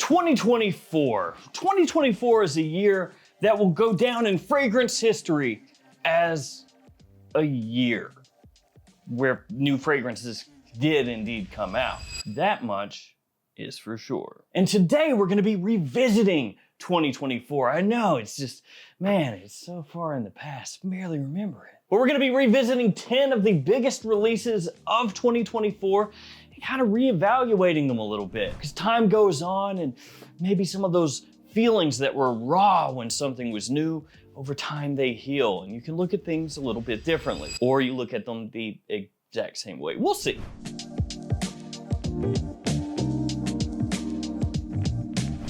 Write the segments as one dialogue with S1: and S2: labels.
S1: 2024. 2024 is a year that will go down in fragrance history as a year where new fragrances did indeed come out. That much is for sure. And today we're gonna be revisiting 2024. I know, it's just, man, it's so far in the past, barely remember it. But we're gonna be revisiting 10 of the biggest releases of 2024 and kind of reevaluating them a little bit. Because time goes on and maybe some of those feelings that were raw when something was new, over time they heal and you can look at things a little bit differently. Or you look at them the exact same way. We'll see.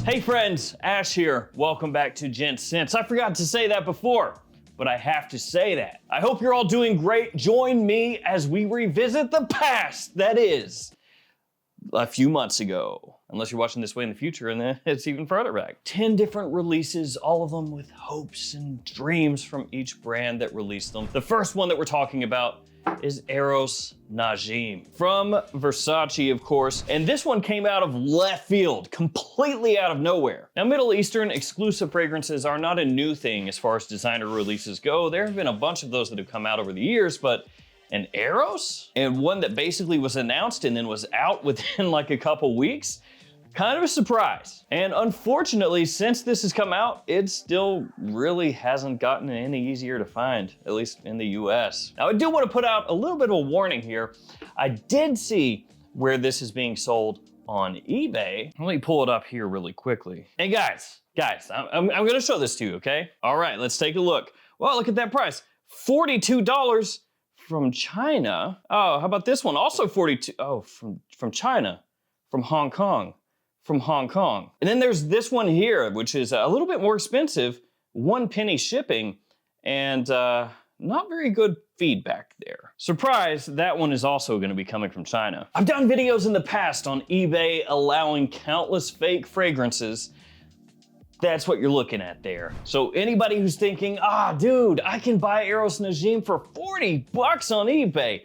S1: Hey friends, Ash here. Welcome back to Gents. I forgot to say that before, but I have to say that. I hope you're all doing great. Join me as we revisit the past, that is, a few months ago. Unless you're watching this way in the future and then it's even further back. 10 different releases, all of them with hopes and dreams from each brand that released them. The first one that we're talking about is Eros Najim from Versace, of course. And this one came out of left field, completely out of nowhere. Now, Middle Eastern exclusive fragrances are not a new thing as far as designer releases go. There have been a bunch of those that have come out over the years, but an Eros? And one that basically was announced and then was out within like a couple weeks? Kind of a surprise. And unfortunately, since this has come out, it still really hasn't gotten any easier to find, at least in the US. Now, I do want to put out a little bit of a warning here. I did see where this is being sold on eBay. Let me pull it up here really quickly. Hey guys, I'm gonna show this to you, okay? All right, let's take a look. Well, look at that price, $42 from China. Oh, how about this one? Also 42, oh, from China, from Hong Kong. From Hong Kong. And then there's this one here, which is a little bit more expensive, 1 penny shipping, and not very good feedback there. Surprise, that one is also gonna be coming from China. I've done videos in the past on eBay allowing countless fake fragrances. That's what you're looking at there. So anybody who's thinking, dude, I can buy Eros Najim for 40 bucks on eBay,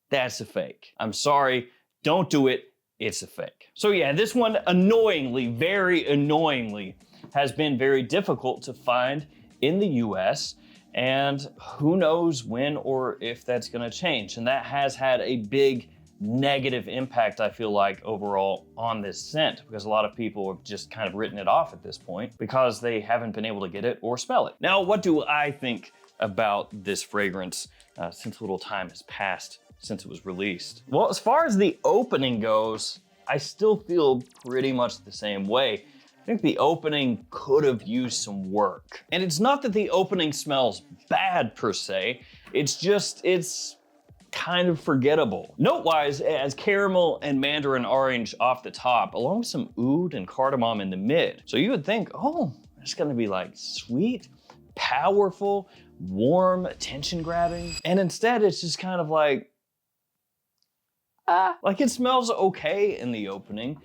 S1: that's a fake. I'm sorry, don't do it. It's a fake. So yeah, this one annoyingly, very annoyingly, has been very difficult to find in the US, and who knows when or if that's gonna change. And that has had a big negative impact, I feel like, overall on this scent, because a lot of people have just kind of written it off at this point because they haven't been able to get it or smell it. Now, what do I think about this fragrance since a little time has passed since it was released? Well, as far as the opening goes, I still feel pretty much the same way. I think the opening could have used some work. And it's not that the opening smells bad per se, it's kind of forgettable. Note-wise, it has caramel and mandarin orange off the top, along with some oud and cardamom in the mid. So you would think, oh, it's gonna be like sweet, powerful, warm, attention-grabbing. And instead, it's just kind of like it smells okay in the opening,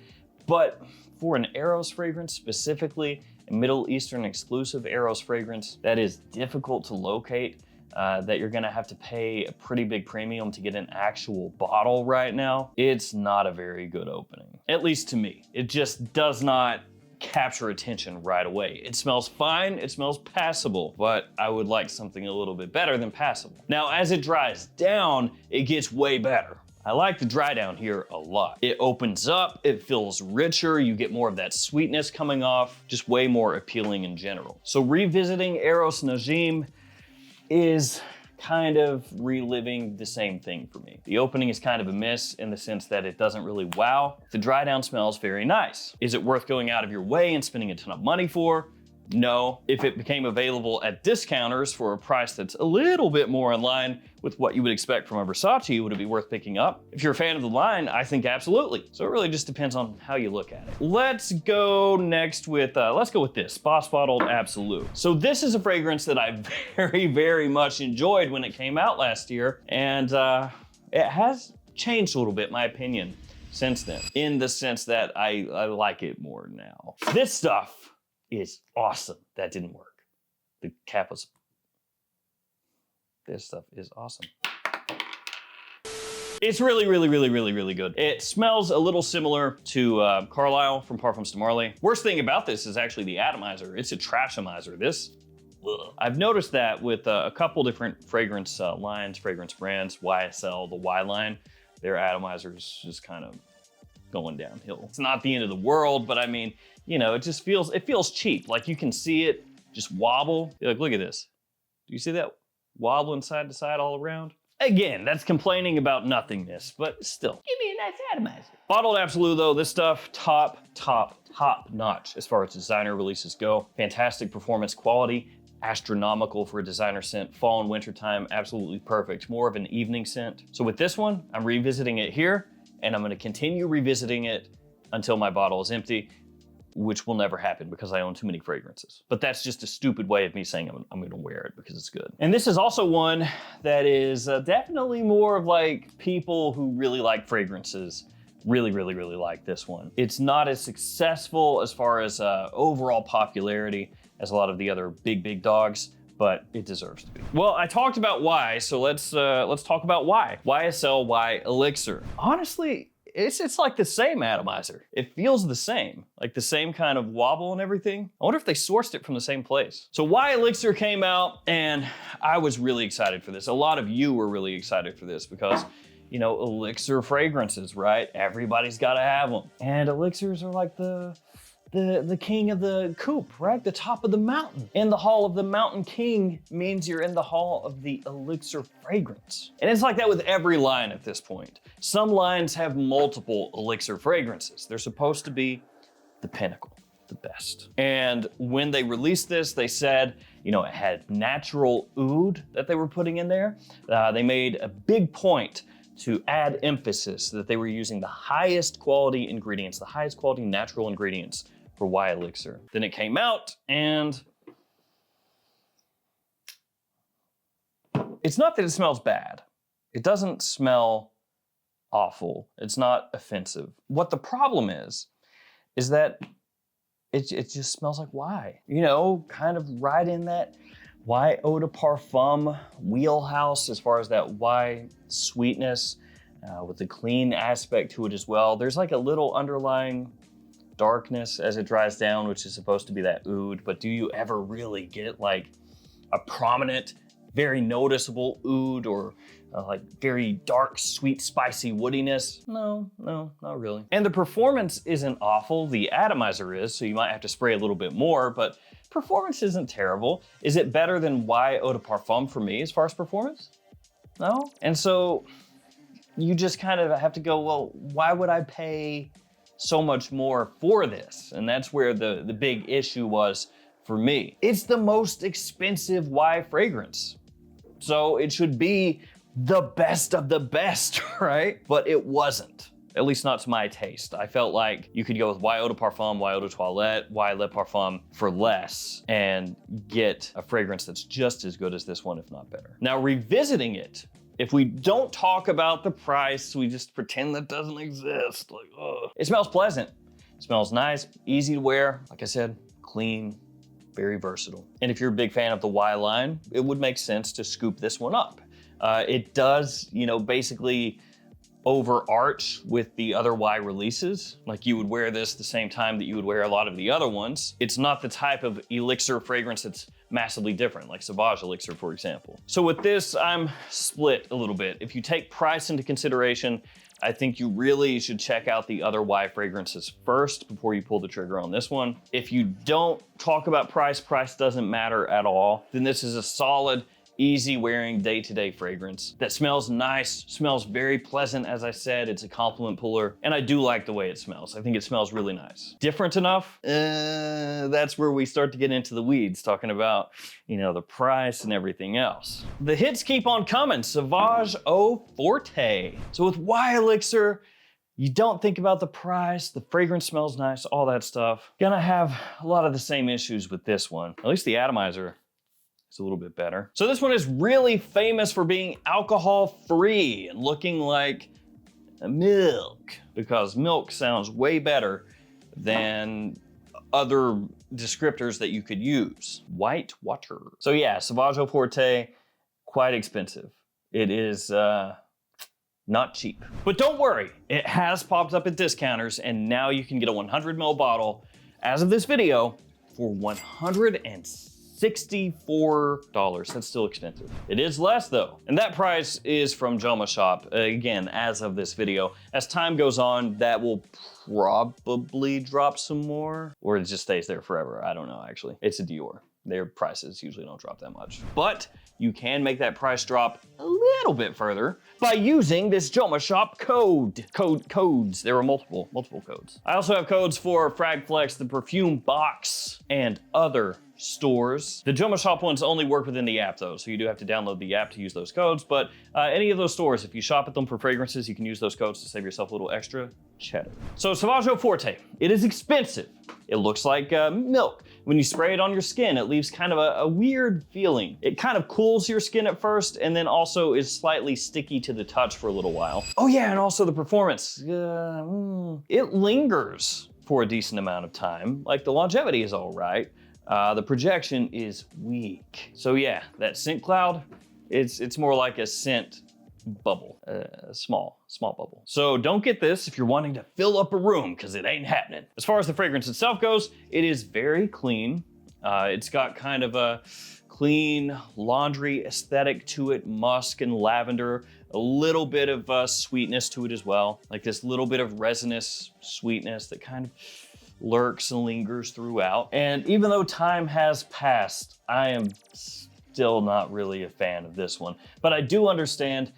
S1: but for an Eros fragrance, specifically a Middle Eastern exclusive Eros fragrance that is difficult to locate, that you're gonna have to pay a pretty big premium to get an actual bottle right now, it's not a very good opening. At least to me. It just does not capture attention right away. It smells fine, it smells passable, but I would like something a little bit better than passable. Now, as it dries down, it gets way better. I like the dry down here a lot. It opens up, it feels richer, you get more of that sweetness coming off, just way more appealing in general. So revisiting Eros Najim is kind of reliving the same thing for me. The opening is kind of a miss in the sense that it doesn't really wow. The dry down smells very nice. Is it worth going out of your way and spending a ton of money for? No. If it became available at discounters for a price that's a little bit more in line with what you would expect from a Versace, would it be worth picking up? If you're a fan of the line, I think absolutely. So it really just depends on how you look at it. Let's go next with, this, Boss Bottled Absolute. So this is a fragrance that I very, very much enjoyed when it came out last year. And it has changed a little bit, my opinion, since then, in the sense that I like it more now. This stuff is awesome. That didn't work. The cap was, this stuff is awesome. It's really, really, really, really, really good. It smells a little similar to Carlisle from Parfums de Marly. Worst thing about this is actually the atomizer. It's a trashamizer. This, ugh. I've noticed that with a couple different fragrance lines, fragrance brands, YSL, the Y line, their atomizers just kind of going downhill. It's not the end of the world, but I mean, you know, it feels cheap. Like you can see it just wobble. You're like, look at this. Do you see that wobbling side to side all around? Again, that's complaining about nothingness, but still, give me a nice atomizer. Bottled Absolute though, this stuff, top notch as far as designer releases go. Fantastic performance quality, astronomical for a designer scent. Fall and winter time, absolutely perfect. More of an evening scent. So with this one, I'm revisiting it here, and I'm gonna continue revisiting it until my bottle is empty, which will never happen because I own too many fragrances. But that's just a stupid way of me saying I'm gonna wear it because it's good. And this is also one that is definitely more of like people who really like fragrances really like this one. It's not as successful as far as overall popularity as a lot of the other big dogs, but it deserves to be. Well, I talked about why, so let's talk about why. YSL Y Elixir. Honestly, it's like the same atomizer. It feels the same, like the same kind of wobble and everything. I wonder if they sourced it from the same place. So Y Elixir came out, and I was really excited for this. A lot of you were really excited for this because, you know, elixir fragrances, right? Everybody's gotta have them. And elixirs are like the king of the coop, right? The top of the mountain. In the hall of the mountain king means you're in the hall of the elixir fragrance. And it's like that with every line at this point. Some lines have multiple elixir fragrances. They're supposed to be the pinnacle, the best. And when they released this, they said, you know, it had natural oud that they were putting in there. They made a big point to add emphasis that they were using the highest quality ingredients, the highest quality natural ingredients for Y Elixir. Then it came out, and it's not that it smells bad. It doesn't smell awful. It's not offensive. What the problem is that it just smells like Y. You know, kind of right in that Y eau de parfum wheelhouse as far as that Y sweetness with the clean aspect to it as well. There's like a little underlying darkness as it dries down, which is supposed to be that oud, but do you ever really get like a prominent, very noticeable oud or like very dark, sweet, spicy woodiness? No, not really. And the performance isn't awful. The atomizer is, so you might have to spray a little bit more, but performance isn't terrible. Is it better than Y eau de parfum for me as far as performance? No. And so you just kind of have to go, well, why would I pay so much more for this? And that's where the big issue was for me. It's the most expensive Y fragrance. So it should be the best of the best, right? But it wasn't. At least not to my taste. I felt like you could go with Y eau de parfum, Y eau de toilette, Y le parfum for less and get a fragrance that's just as good as this one, if not better. Now, revisiting it, if we don't talk about the price, we just pretend that doesn't exist. Like, ugh. It smells pleasant. It smells nice, easy to wear. Like I said, clean, very versatile. And if you're a big fan of the Y line, it would make sense to scoop this one up. It does, you know, basically overarch with the other Y releases. Like you would wear this the same time that you would wear a lot of the other ones. It's not the type of elixir fragrance that's massively different, like Sauvage Elixir, for example. So with this, I'm split a little bit. If you take price into consideration, I think you really should check out the other Y fragrances first before you pull the trigger on this one. If you don't talk about price doesn't matter at all, then this is a solid, easy wearing day-to-day fragrance that smells nice, smells very pleasant. As I said, it's a compliment puller, and I do like the way it smells. I think it smells really nice. Different enough? That's where we start to get into the weeds, talking about, you know, the price and everything else. The hits keep on coming. Sauvage Eau Forte. So with Y Elixir, you don't think about the price, the fragrance smells nice, all that stuff. Gonna have a lot of the same issues with this one. At least the atomizer, it's a little bit better. So this one is really famous for being alcohol-free and looking like milk, because milk sounds way better than other descriptors that you could use. White water. So yeah, Sauvage Eau Forte, quite expensive. It is not cheap. But don't worry, it has popped up at discounters, and now you can get a 100 ml bottle, as of this video, for $164. That's still expensive. It is less though. And that price is from JOMASHOP, again, as of this video. As time goes on, that will probably drop some more, or it just stays there forever. I don't know, actually. It's a Dior. Their prices usually don't drop that much. But you can make that price drop a little bit further by using this JOMASHOP codes. There are multiple codes. I also have codes for FragFlex, the perfume box, and other stores. The JOMASHOP ones only work within the app though, so you do have to download the app to use those codes, but any of those stores, if you shop at them for fragrances, you can use those codes to save yourself a little extra cheddar. So Sauvage Forte, it is expensive. It looks like milk. When you spray it on your skin, it leaves kind of a weird feeling. It kind of cools your skin at first, and then also is slightly sticky to the touch for a little while. Oh yeah, and also the performance. It lingers for a decent amount of time. Like the longevity is all right. The projection is weak. So yeah, that scent cloud, it's more like a scent bubble, a small bubble. So don't get this if you're wanting to fill up a room, because it ain't happening. As far as the fragrance itself goes, it is very clean. It's got kind of a clean laundry aesthetic to it, musk and lavender, a little bit of sweetness to it as well. Like this little bit of resinous sweetness that kind of lurks and lingers throughout. And even though time has passed, I am still not really a fan of this one. But I do understand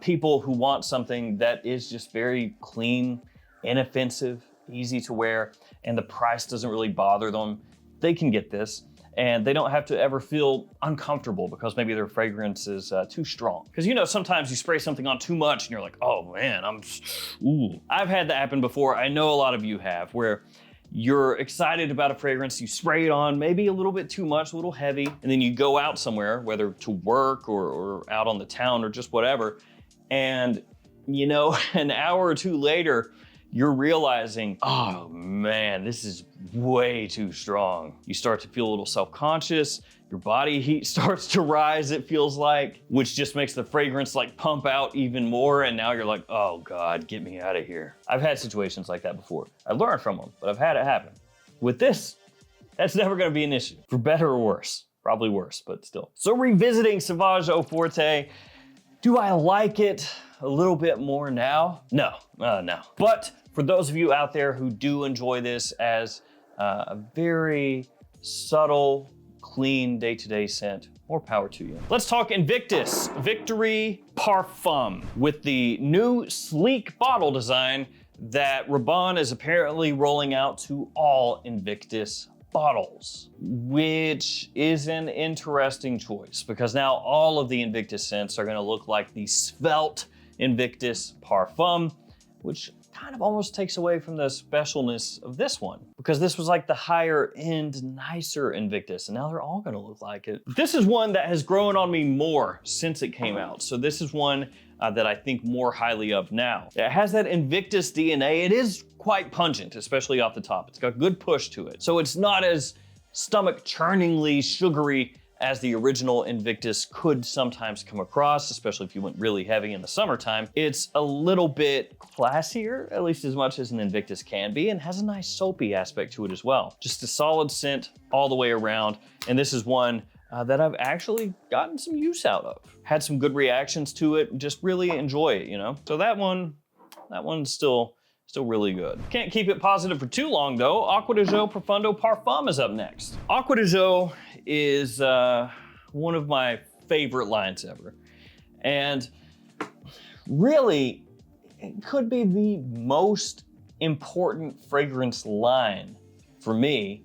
S1: people who want something that is just very clean, inoffensive, easy to wear, and the price doesn't really bother them. They can get this, and they don't have to ever feel uncomfortable because maybe their fragrance is too strong. Because you know, sometimes you spray something on too much and you're like, oh man, ooh. I've had that happen before. I know a lot of you have, where you're excited about a fragrance, you spray it on maybe a little bit too much, a little heavy, and then you go out somewhere, whether to work or out on the town or just whatever, and you know, an hour or two later, you're realizing, oh man, this is way too strong. You start to feel a little self-conscious, your body heat starts to rise, it feels like, which just makes the fragrance like pump out even more, and now you're like, oh God, get me out of here. I've had situations like that before. I learned from them, but I've had it happen. With this, that's never gonna be an issue, for better or worse. Probably worse, but still. So revisiting Sauvage Forte, do I like it a little bit more now? No. But for those of you out there who do enjoy this as a very subtle, clean day-to-day scent, more power to you. Let's talk Invictus Victory Parfum with the new sleek bottle design that Rabanne is apparently rolling out to all Invictus bottles, which is an interesting choice because now all of the Invictus scents are gonna look like the svelte Invictus Parfum, which kind of almost takes away from the specialness of this one, because this was like the higher end, nicer Invictus, and now they're all gonna look like it. This is one that has grown on me more since it came out. So this is one that I think more highly of now. It has that Invictus DNA. It is quite pungent, especially off the top. It's got good push to it. So it's not as stomach churningly sugary as the original Invictus could sometimes come across, especially if you went really heavy in the summertime. It's a little bit classier, at least as much as an Invictus can be, and has a nice soapy aspect to it as well. Just a solid scent all the way around. And this is one that I've actually gotten some use out of. Had some good reactions to it, just really enjoy it, you know? So that one's still really good. Can't keep it positive for too long though. Acqua di Gio Profondo Parfum is up next. Acqua di Gio is one of my favorite lines ever. And really, it could be the most important fragrance line for me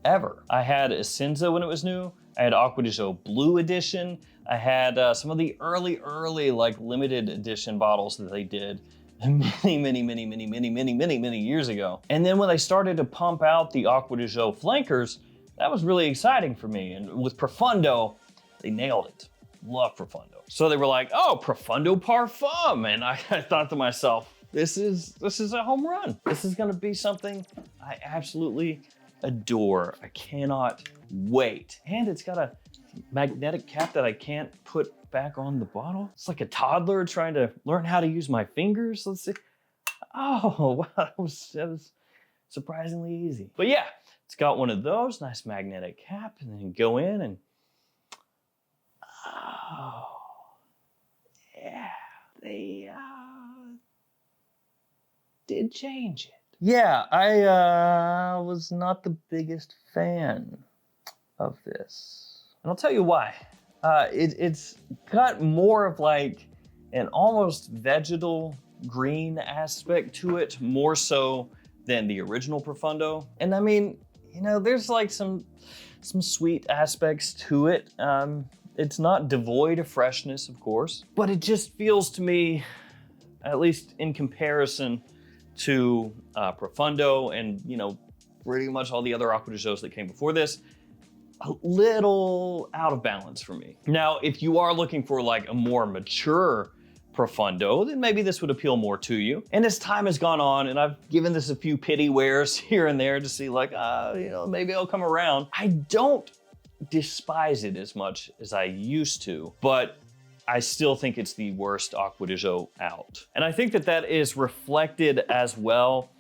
S1: ever. I had Essenza when it was new. I had Acqua di Gio Blue Edition. I had some of the early like limited edition bottles that they did many years ago. And then when they started to pump out the Acqua di Gio flankers, that was really exciting for me. And with Profondo, they nailed it. Love Profondo. So they were like, oh, Profondo Parfum. And I thought to myself, this is a home run. This is gonna be something I absolutely adore. I cannot wait. And it's got a magnetic cap that I can't put back on the bottle. It's like a toddler trying to learn how to use my fingers. Let's see. Oh, wow, that was surprisingly easy. But yeah, it's got one of those, nice magnetic cap, and then go in and, oh, yeah, they did change it. Yeah, I was not the biggest fan of this. And I'll tell you why. It's got more of like an almost vegetal green aspect to it, more so than the original Profundo. And I mean, you know, there's like some sweet aspects to it. It's not devoid of freshness, of course, but it just feels to me, at least in comparison to Profundo and, you know, pretty much all the other Acqua di Gios that came before this, a little out of balance for me. Now, if you are looking for like a more mature Profundo, then maybe this would appeal more to you. And as time has gone on, and I've given this a few pity wears here and there to see like, you know, maybe I'll come around. I don't despise it as much as I used to, but I still think it's the worst Acqua di Gio out. And I think that that is reflected as well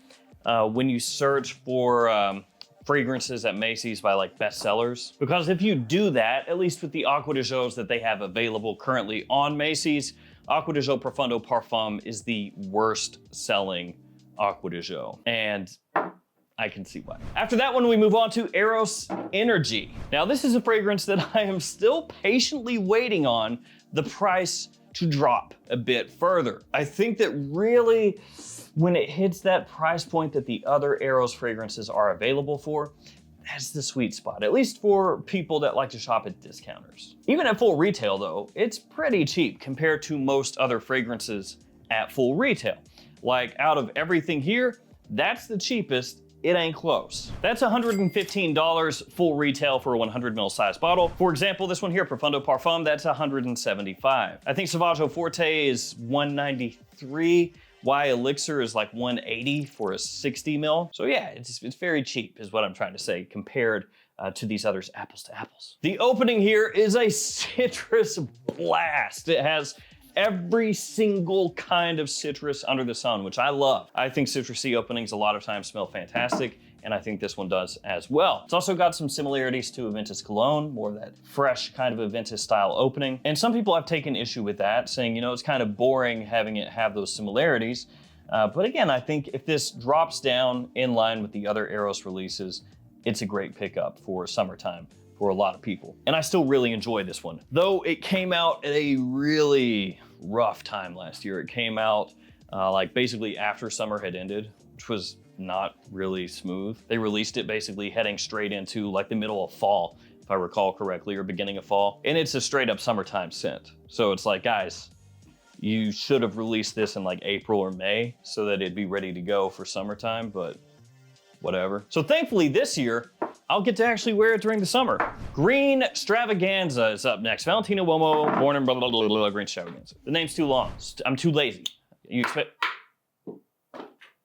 S1: when you search for fragrances at Macy's by like bestsellers. Because if you do that, at least with the Acqua di Gios that they have available currently on Macy's, Acqua di Gio Profundo Parfum is the worst selling Acqua di Gio. And I can see why. After that one, we move on to Eros Energy. Now, this is a fragrance that I am still patiently waiting on the price to drop a bit further. I think that really, when it hits that price point that the other Eros fragrances are available for, that's the sweet spot, at least for people that like to shop at discounters. Even at full retail though, it's pretty cheap compared to most other fragrances at full retail. Like out of everything here, that's the cheapest. It ain't close. That's $115 full retail for a 100 ml size bottle. For example, this one here, Profundo Parfum, that's $175. I think Sauvage Eau Forte is $193. Y Elixir is like $180 for a 60 ml. So yeah, it's very cheap is what I'm trying to say compared to these others, apples to apples. The opening here is a citrus blast. It has every single kind of citrus under the sun, which I love. I think citrusy openings a lot of times smell fantastic, and I think this one does as well. It's also got some similarities to Aventus Cologne, more of that fresh kind of Aventus style opening. And some people have taken issue with that, saying, you know, it's kind of boring having it have those similarities. But again, I think if this drops down in line with the other Eros releases, it's a great pickup for summertime for a lot of people. And I still really enjoy this one. Though it came out at a really rough time last year. It came out like basically after summer had ended, which was not really smooth. They released it basically heading straight into like the middle of fall, if I recall correctly, or beginning of fall. And it's a straight up summertime scent. So it's like, guys, you should have released this in like April or May so that it'd be ready to go for summertime, but whatever. So thankfully this year, I'll get to actually wear it during the summer. Green Stravaganza is up next. Valentino Uomo, born in blah, blah, blah, blah, Green Stravaganza. The name's too long. I'm too lazy. You expect,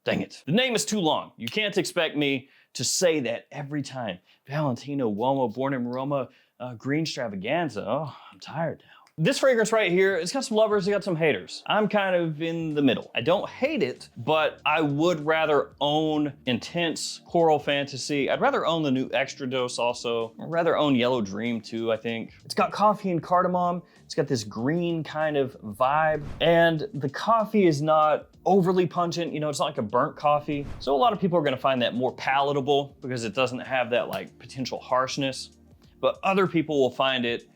S1: dang it. The name is too long. You can't expect me to say that every time. Valentino Uomo, born in Roma, Green Stravaganza. Oh, I'm tired now. This fragrance right here, it's got some lovers, it's got some haters. I'm kind of in the middle. I don't hate it, but I would rather own Intense, Coral Fantasy. I'd rather own the new Extra Dose also. I'd rather own Yellow Dream too, I think. It's got coffee and cardamom. It's got this green kind of vibe. And the coffee is not overly pungent. You know, it's not like a burnt coffee. So a lot of people are gonna find that more palatable because it doesn't have that like potential harshness. But other people will find it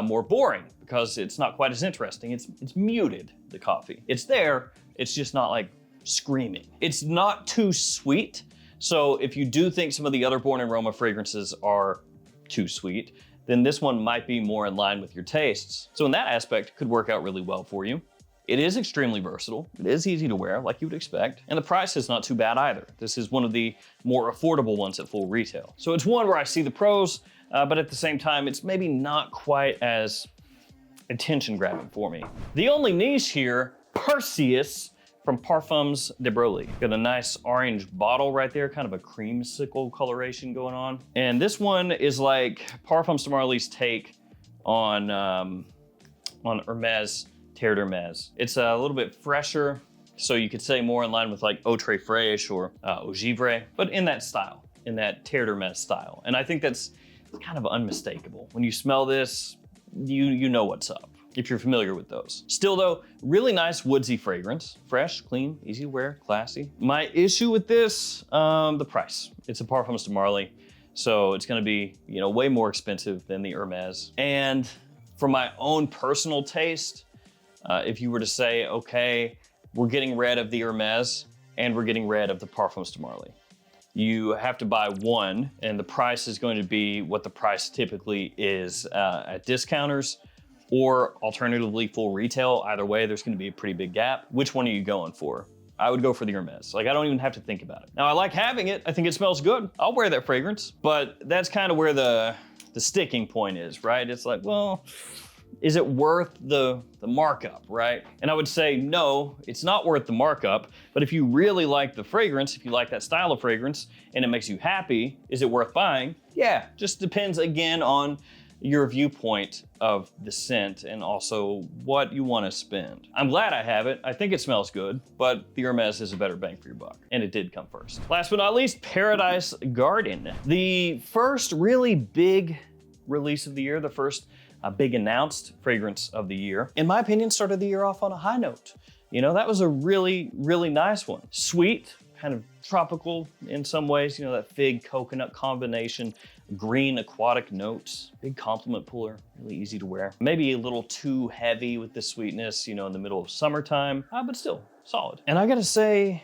S1: more boring because it's not quite as interesting. It's muted, the coffee. It's there, it's just not like screaming. It's not too sweet. So if you do think some of the other Born in Roma fragrances are too sweet, then this one might be more in line with your tastes. So in that aspect, it could work out really well for you. It is extremely versatile. It is easy to wear, like you would expect. And the price is not too bad either. This is one of the more affordable ones at full retail. So it's one where I see the pros, but at the same time, it's maybe not quite as attention-grabbing for me. The only niche here, Perseus from Parfums de Broly. Got a nice orange bottle right there, kind of a creamsicle coloration going on. And this one is like Parfums de Marly's take on Hermes, Terre d'Hermes. It's a little bit fresher, so you could say more in line with like Eau Très Fraîche or Eau Givre, but in that style, in that Terre d'Hermes style. And I think that's kind of unmistakable. When you smell this, you know what's up, if you're familiar with those. Still though, really nice woodsy fragrance. Fresh, clean, easy to wear, classy. My issue with this, the price. It's a Parfums de Marly, so it's gonna be, you know, way more expensive than the Hermes. And for my own personal taste, if you were to say, okay, we're getting rid of the Hermes and we're getting rid of the Parfums de Marly, you have to buy one, and the price is going to be what the price typically is at discounters, or alternatively full retail. Either way, there's gonna be a pretty big gap. Which one are you going for? I would go for the Hermes. Like, I don't even have to think about it. Now, I like having it. I think it smells good. I'll wear that fragrance, but that's kind of where the sticking point is, right? It's like, well, is it worth the markup, right? And I would say, no, it's not worth the markup, but if you really like the fragrance, if you like that style of fragrance, and it makes you happy, is it worth buying? Yeah, just depends again on your viewpoint of the scent and also what you want to spend. I'm glad I have it. I think it smells good, but the Hermes is a better bang for your buck, and it did come first. Last but not least, Paradise Garden. The first really big release of the year, the first big announced fragrance of the year. In my opinion, started the year off on a high note. You know, that was a really, really nice one. Sweet, kind of tropical in some ways, you know, that fig coconut combination, green aquatic notes, big compliment puller, really easy to wear. Maybe a little too heavy with the sweetness, you know, in the middle of summertime, but still solid. And I gotta say,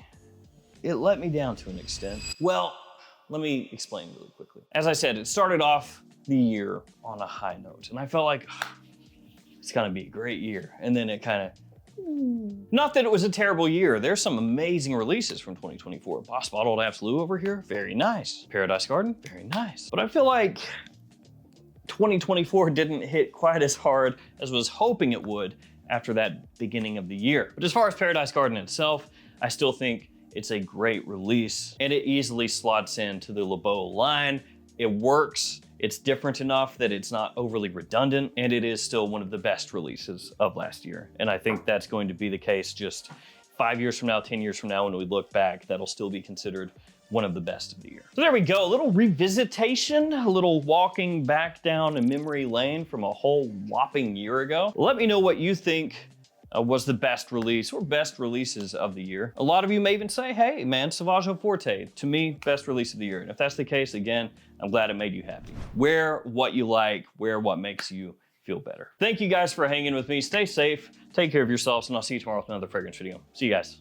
S1: it let me down to an extent. Well, let me explain really quickly. As I said, it started off the year on a high note, and I felt like it's gonna be a great year. And then it kind of, not that it was a terrible year. There's some amazing releases from 2024. Boss Bottled Absolute over here, very nice. Paradise Garden, very nice. But I feel like 2024 didn't hit quite as hard as I was hoping it would after that beginning of the year. But as far as Paradise Garden itself, I still think it's a great release, and it easily slots into the Le Beau line. It works. It's different enough that it's not overly redundant, and it is still one of the best releases of last year. And I think that's going to be the case just 5 years from now, 10 years from now, when we look back, that'll still be considered one of the best of the year. So there we go, a little revisitation, a little walking back down a memory lane from a whole whopping year ago. Let me know what you think was the best release or best releases of the year. A lot of you may even say, hey man, Sauvage Eau Forte, to me, best release of the year. And if that's the case, again, I'm glad it made you happy. Wear what you like, wear what makes you feel better. Thank you guys for hanging with me. Stay safe, take care of yourselves, and I'll see you tomorrow with another fragrance video. See you guys.